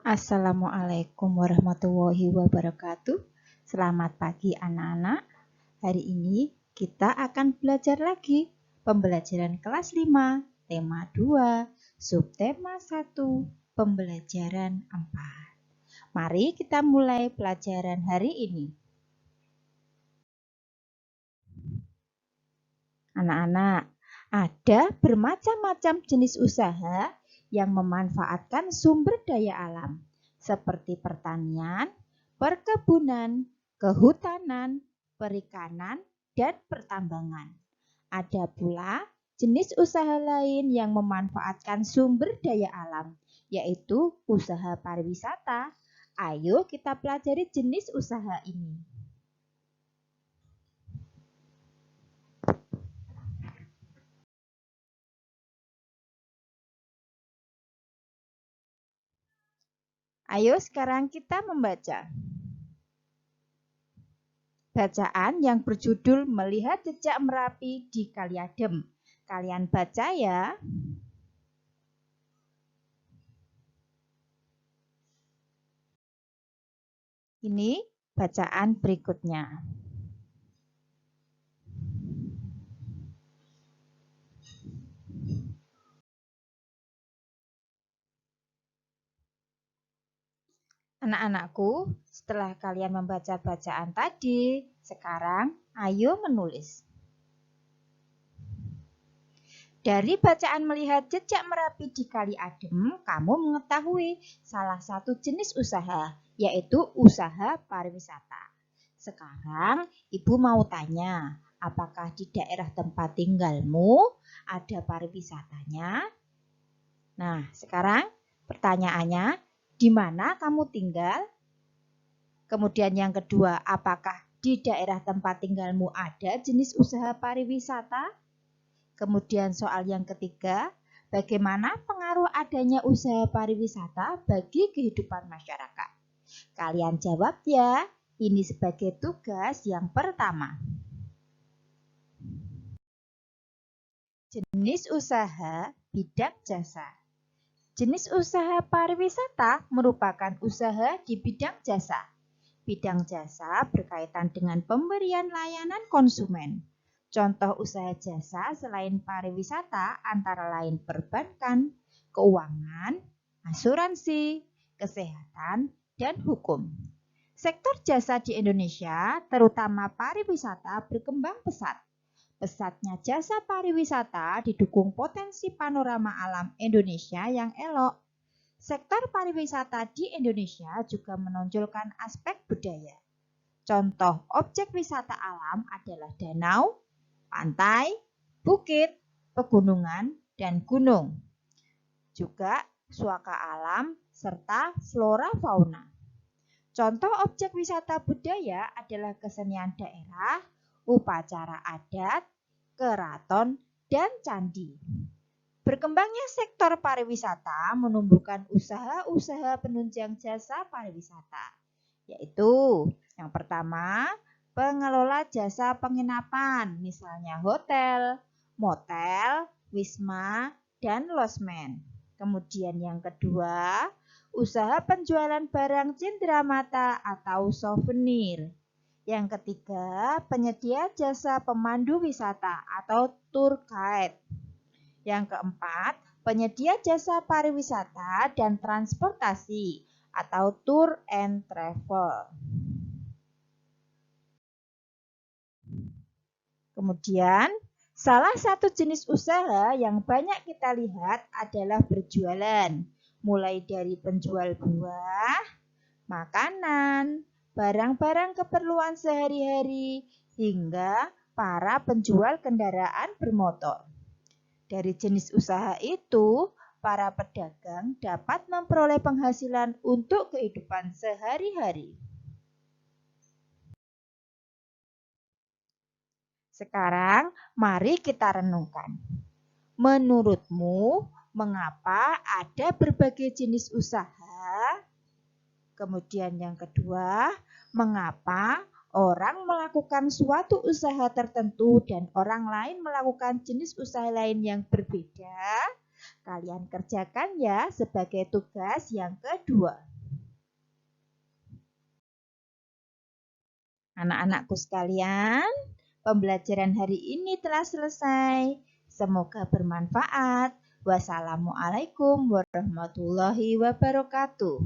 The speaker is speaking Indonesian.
Assalamualaikum warahmatullahi wabarakatuh. Selamat pagi anak-anak. Hari ini kita akan belajar lagi pembelajaran kelas 5, tema 2, subtema 1, pembelajaran 4. Mari kita mulai pelajaran hari ini. Anak-anak, ada bermacam-macam jenis usaha yang memanfaatkan sumber daya alam, seperti pertanian, perkebunan, kehutanan, perikanan, dan pertambangan. Ada pula jenis usaha lain yang memanfaatkan sumber daya alam, yaitu usaha pariwisata. Ayo kita pelajari jenis usaha ini. Ayo sekarang kita membaca. Bacaan yang berjudul Melihat Jejak Merapi di Kali Adem. Kalian baca ya. Ini bacaan berikutnya. Anak-anakku, setelah kalian membaca bacaan tadi, sekarang ayo menulis. Dari bacaan melihat jejak Merapi di Kali Adem, kamu mengetahui salah satu jenis usaha, yaitu usaha pariwisata. Sekarang Ibu mau tanya, apakah di daerah tempat tinggalmu ada pariwisatanya? Nah, sekarang pertanyaannya, di mana kamu tinggal? Kemudian yang kedua, apakah di daerah tempat tinggalmu ada jenis usaha pariwisata? Kemudian soal yang ketiga, bagaimana pengaruh adanya usaha pariwisata bagi kehidupan masyarakat? Kalian jawab ya, ini sebagai tugas yang pertama. Jenis usaha bidang jasa. Jenis usaha pariwisata merupakan usaha di bidang jasa. Bidang jasa berkaitan dengan pemberian layanan konsumen. Contoh usaha jasa selain pariwisata antara lain perbankan, keuangan, asuransi, kesehatan, dan hukum. Sektor jasa di Indonesia, terutama pariwisata, berkembang pesat. Pesatnya jasa pariwisata didukung potensi panorama alam Indonesia yang elok. Sektor pariwisata di Indonesia juga menonjolkan aspek budaya. Contoh objek wisata alam adalah danau, pantai, bukit, pegunungan, dan gunung. Juga suaka alam serta flora fauna. Contoh objek wisata budaya adalah kesenian daerah, upacara adat, keraton, dan candi. Berkembangnya sektor pariwisata menumbuhkan usaha-usaha penunjang jasa pariwisata, yaitu yang pertama, pengelola jasa penginapan, misalnya hotel, motel, wisma, dan losmen. Kemudian yang kedua, usaha penjualan barang cenderamata atau souvenir. Yang ketiga, penyedia jasa pemandu wisata atau tour guide. Yang keempat, penyedia jasa pariwisata dan transportasi atau tour and travel. Kemudian, salah satu jenis usaha yang banyak kita lihat adalah berjualan, mulai dari penjual buah, makanan, barang-barang keperluan sehari-hari, hingga para penjual kendaraan bermotor. Dari jenis usaha itu, para pedagang dapat memperoleh penghasilan untuk kehidupan sehari-hari. Sekarang, mari kita renungkan. Menurutmu, mengapa ada berbagai jenis usaha? Kemudian yang kedua, mengapa orang melakukan suatu usaha tertentu dan orang lain melakukan jenis usaha lain yang berbeda? Kalian kerjakan ya sebagai tugas yang kedua. Anak-anakku sekalian, pembelajaran hari ini telah selesai. Semoga bermanfaat. Wassalamualaikum warahmatullahi wabarakatuh.